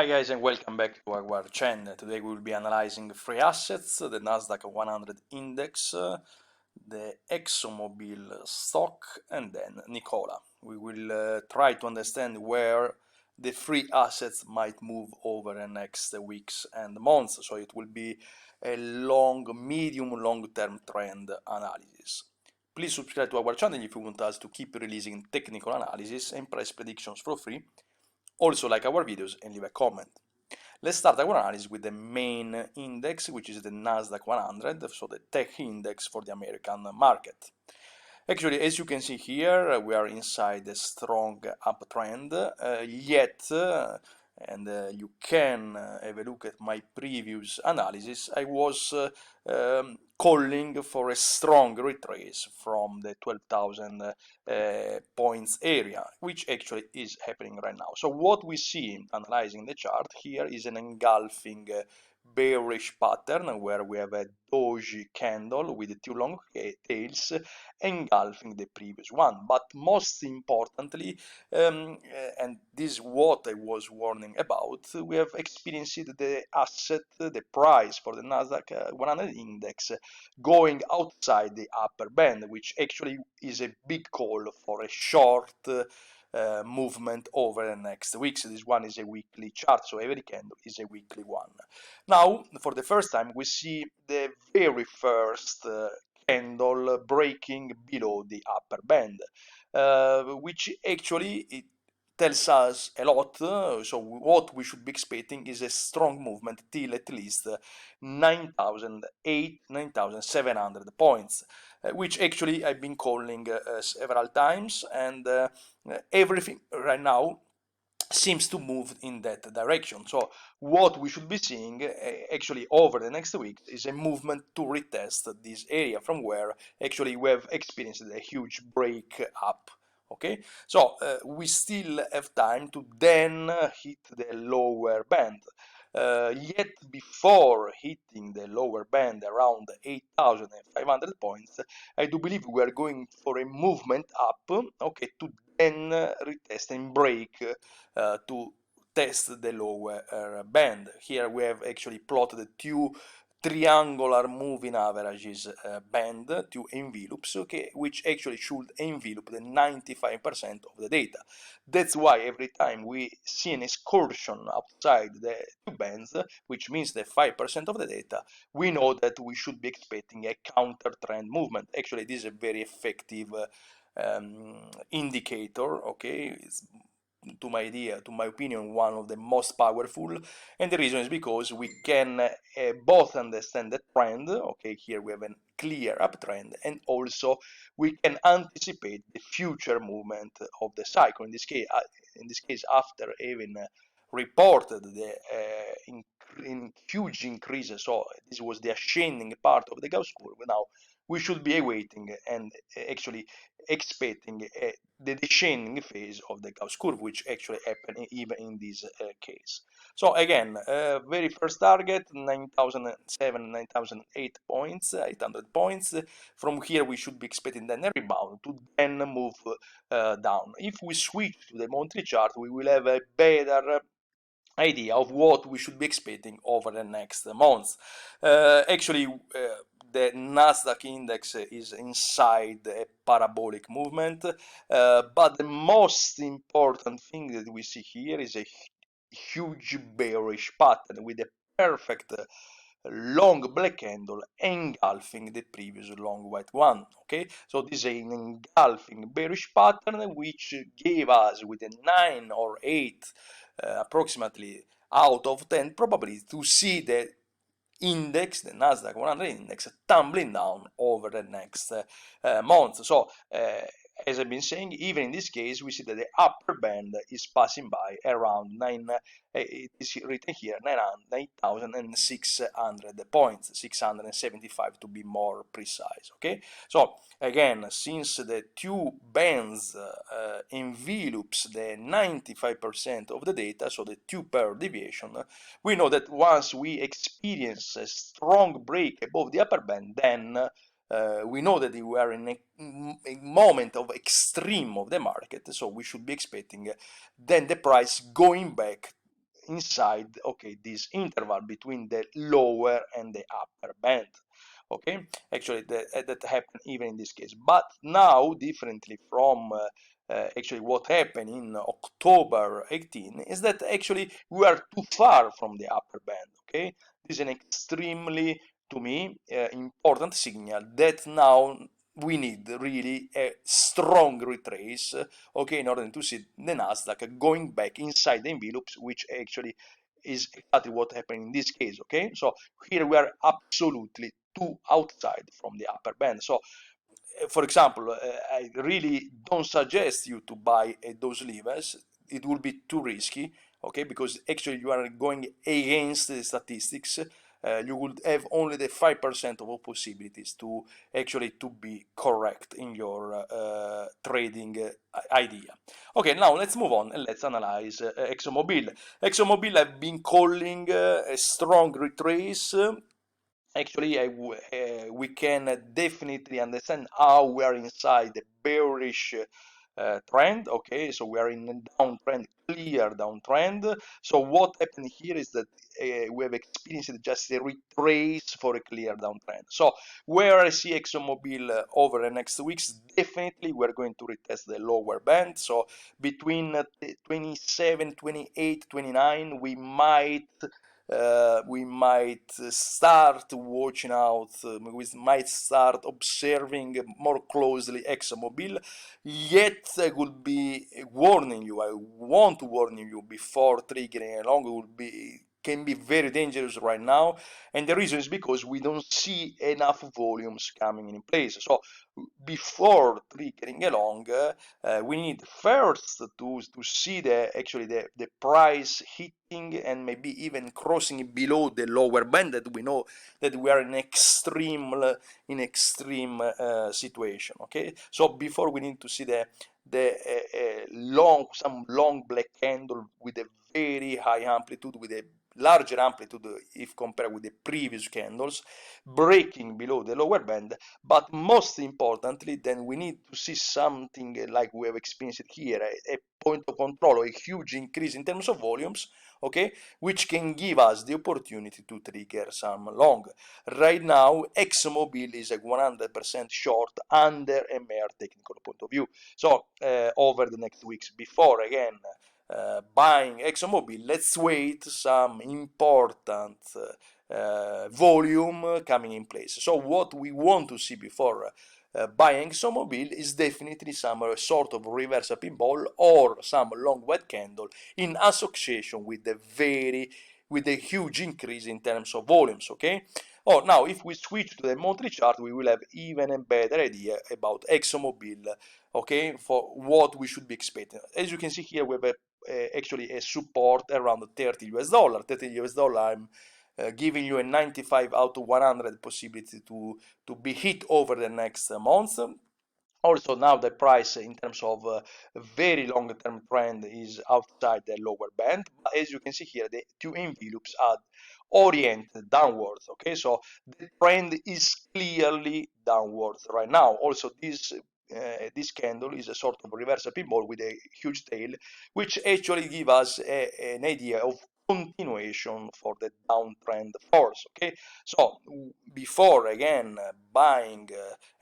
Hi guys and welcome back to our channel. Today we will be analyzing three assets, the Nasdaq 100 index, the Exxon Mobil stock and then Nikola. We will try to understand where the three assets might move over the next weeks and months, so it will be a medium-long-term trend analysis. Please subscribe to our channel if you want us to keep releasing technical analysis and price predictions for free. Also like our videos and leave a comment. Let's start our analysis with the main index, which is the Nasdaq 100, so the tech index for the American market. Actually, as you can see here, we are inside a strong uptrend, and you can have a look at my previous analysis, I was calling for a strong retrace from the 12,000 points area, which actually is happening right now. So what we see analyzing the chart here is an engulfing bearish pattern where we have a doji candle with two long tails engulfing the previous one. But most importantly, and this is what I was warning about, we have experienced the asset, the price for the Nasdaq 100 index going outside the upper band, which actually is a big call for a short movement over the next weeks. This one is a weekly chart, so every candle is a weekly one. Now, for the first time, we see the very first candle breaking below the upper band, which actually it tells us a lot. So what we should be expecting is a strong movement till at least 9,700 points, which actually I've been calling several times, and everything right now seems to move in that direction. So what we should be seeing actually over the next week is a movement to retest this area from where actually we have experienced a huge break up. Okay, so we still have time to then hit the lower band. Yet before hitting the lower band around 8,500 points, I do believe we are going for a movement up, okay, to then retest and break to test the lower band. Here we have actually plotted two triangular moving averages band, two envelopes, okay, which actually should envelop the 95% of the data. That's why every time we see an excursion outside the two bands, which means the 5% of the data, we know that we should be expecting a counter trend movement. Actually, this is a very effective indicator, okay. It's, to my opinion, one of the most powerful, and the reason is because we can both understand the trend. Okay, here we have a clear uptrend, and also we can anticipate the future movement of the cycle. In this case, after having reported the huge increases, so this was the ascending part of the Gauss curve. Now we should be awaiting and actually expecting the descending phase of the Gauss curve, which actually happened even in this case. So again, very first target 9,007, 9,008 points, 800 points. From here we should be expecting then a rebound to then move down. If we switch to the monthly chart, we will have a better idea of what we should be expecting over the next months. Actually, the Nasdaq index is inside a parabolic movement, but the most important thing that we see here is a huge bearish pattern with a perfect long black candle engulfing the previous long white one. Okay, so this is an engulfing bearish pattern which gave us with a 9 or 8 approximately out of 10 probability to see the index, the Nasdaq 100 index, tumbling down over the next month. So as I've been saying, even in this case, we see that the upper band is passing by around it is written here, 9,600 points, 675 to be more precise. Okay, so again, since the two bands envelopes the 95% of the data, so the two-pair deviation, we know that once we experience a strong break above the upper band, then we know that we are in a moment of extreme of the market, so we should be expecting then the price going back inside, okay, this interval between the lower and the upper band. Okay, actually that happened even in this case, but now differently from actually what happened in October 18 is that actually we are too far from the upper band. Okay, this is an extremely, to me, important signal that now we need really a strong retrace, okay, in order to see the Nasdaq going back inside the envelopes, which actually is exactly what happened in this case. Okay, so here we are absolutely too outside from the upper band. So for example, I really don't suggest you to buy those levels. It will be too risky, okay, because actually you are going against the statistics. You would have only the 5% of possibilities to actually to be correct in your trading idea. Okay, now let's move on and let's analyze Exxon Mobil. Exxon Mobil I've been calling a strong retrace. Actually, we can definitely understand how we are inside the bearish trend. Okay, so we are in a downtrend, clear downtrend. So what happened here is that we have experienced just a retrace for a clear downtrend. So where I see ExxonMobil over the next weeks, definitely we're going to retest the lower band. So between 27, 28, 29, we might start watching out, we might start observing more closely ExxonMobil. Yet I would be warning you, I want to warn you before triggering along, can be very dangerous right now, and the reason is because we don't see enough volumes coming in place. So before triggering along, we need first to see the price hitting and maybe even crossing below the lower band, that we know that we are in extreme situation. Okay, so before we need to see some long black candle with a very high amplitude, with a larger amplitude if compared with the previous candles, breaking below the lower band. But most importantly, then we need to see something like we have experienced here, a point of control, a huge increase in terms of volumes, okay, which can give us the opportunity to trigger some long. Right now, ExxonMobil is a 100% short under a mere technical point of view. So over the next weeks, before again buying ExxonMobil, let's wait some important volume coming in place. So what we want to see before buying ExxonMobil is definitely some sort of reverse up in ball or some long white candle in association with the huge increase in terms of volumes. Okay. Oh, now if we switch to the monthly chart, we will have even a better idea about ExxonMobil. Okay, for what we should be expecting. As you can see here, we have actually a support around $30. $30. I'm giving you a 95 out of 100 possibility to be hit over the next month. Also, now the price in terms of very long-term trend is outside the lower band. But as you can see here, the two envelopes are oriented downwards. Okay, so the trend is clearly downwards right now. Also, this candle is a sort of reverse pinball with a huge tail, which actually give us an idea of continuation for the downtrend force. Okay, so before again buying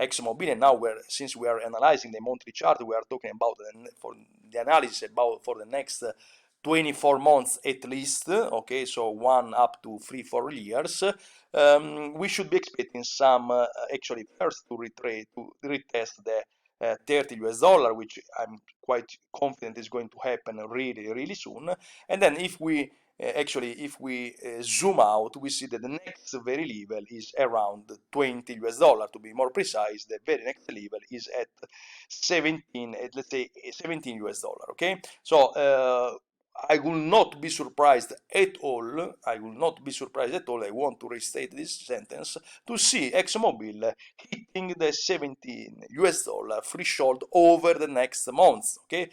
ExxonMobil, and now since we are analyzing the monthly chart, we are talking about for the analysis about for the next 24 months at least. Okay, so 1 up to 3-4 years. We should be expecting some actually first to retest the $30, which I'm quite confident is going to happen really soon. And then if we zoom out, we see that the next very level is around $20. To be more precise, the very next level is at 17, let's say $17. Okay, so I will not be surprised at all. I will not be surprised at all. I want to restate this sentence, to see ExxonMobil hitting the $17 threshold over the next months. Okay,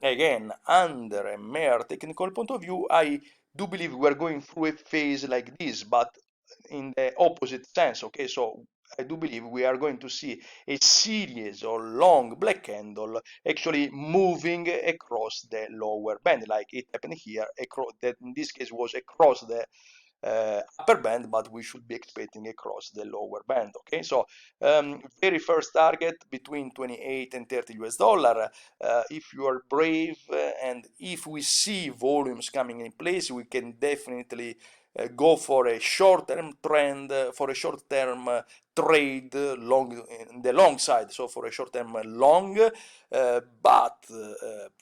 again, under a mere technical point of view, I do believe we are going through a phase like this, but in the opposite sense. Okay, so I do believe we are going to see a series of long black candle actually moving across the lower band, like it happened here, across, that in this case was across the upper band, but we should be expecting across the lower band. Okay, so very first target between 28 and 30 US dollar. If you are brave and if we see volumes coming in place, we can definitely go for a short-term trend, for a short-term trade long in the long side, so for a short-term long, but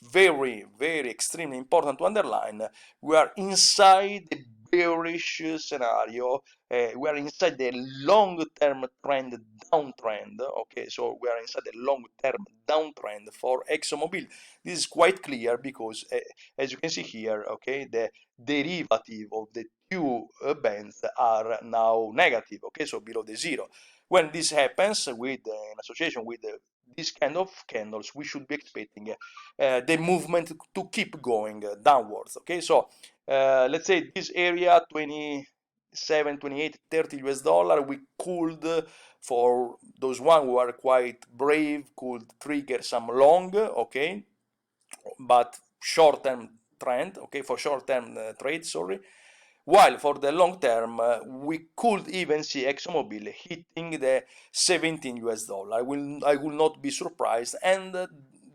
very, very extremely important to underline, we are inside the bearish scenario. We are inside the long-term trend downtrend. Okay, so we are inside the long-term downtrend for ExxonMobil. This is quite clear because, as you can see here, okay, the derivative of the two bands are now negative. Okay, so below the zero. When this happens with in association with this kind of candles, we should be expecting the movement to keep going downwards. Okay, so let's say this area 27, 28, 30 US dollar, we could, for those one who are quite brave, could trigger some long, okay, but short-term trend, okay, for short-term trade, sorry. While for the long term, we could even see ExxonMobil hitting the 17 US dollar. I will not be surprised, and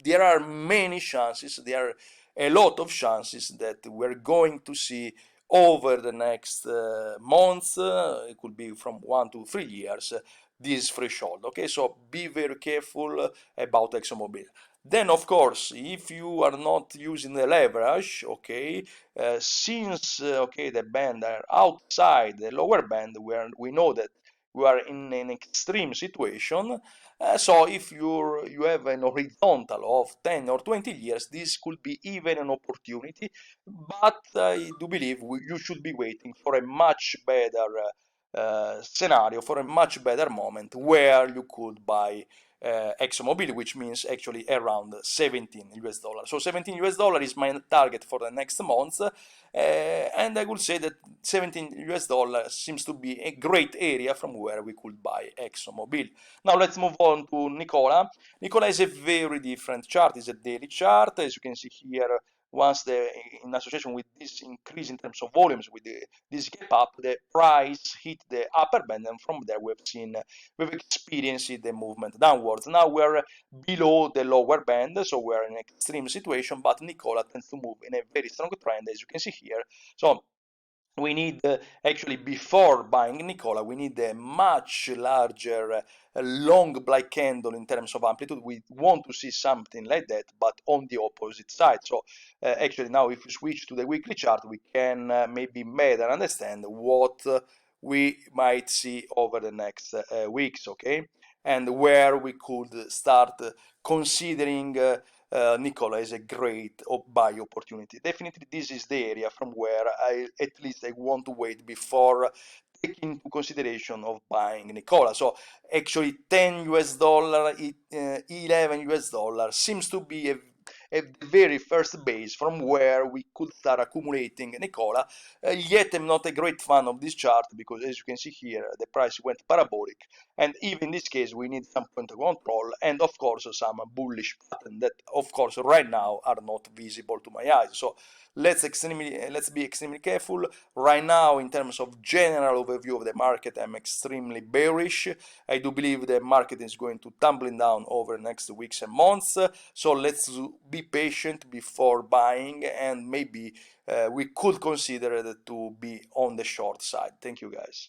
there are many chances, there are a lot of chances that we're going to see over the next months, it could be from 1 to 3 years, this threshold. Okay, so be very careful about ExxonMobil. Then, of course, if you are not using the leverage, okay, since okay, the band are outside the lower band, where we know that we are in an extreme situation. So if you have an horizontal of 10 or 20 years, this could be even an opportunity. But I do believe you should be waiting for a much better scenario, for a much better moment where you could buy ExxonMobil, which means actually around 17 US dollars. So 17 US dollar is my target for the next month, and I would say that 17 US dollars seems to be a great area from where we could buy ExxonMobil. Now let's move on to Nikola. Nikola is a very different chart. It's a daily chart, as you can see here. Once in association with this increase in terms of volumes, with this gap up, the price hit the upper band, and from there we've experienced the movement downwards. Now we're below the lower band, so we're in an extreme situation, but Nikola tends to move in a very strong trend, as you can see here. So we need actually, before buying Nikola, we need a much larger long black candle in terms of amplitude. We want to see something like that, but on the opposite side. So actually now if we switch to the weekly chart, we can maybe better understand what we might see over the next weeks, okay, and where we could start considering Nikola is a great buy opportunity. Definitely this is the area from where at least I want to wait before taking into consideration of buying Nikola. So actually 10 US dollar, 11 US dollar seems to be a very first base from where we could start accumulating Nikola. Yet I'm not a great fan of this chart because, as you can see here, the price went parabolic, and even in this case we need some point of control and of course some bullish pattern that of course right now are not visible to my eyes. So let's be extremely careful. Right now, in terms of general overview of the market, I'm extremely bearish. I do believe the market is going to tumbling down over the next weeks and months. So let's be patient before buying, and maybe we could consider it to be on the short side. Thank you, guys.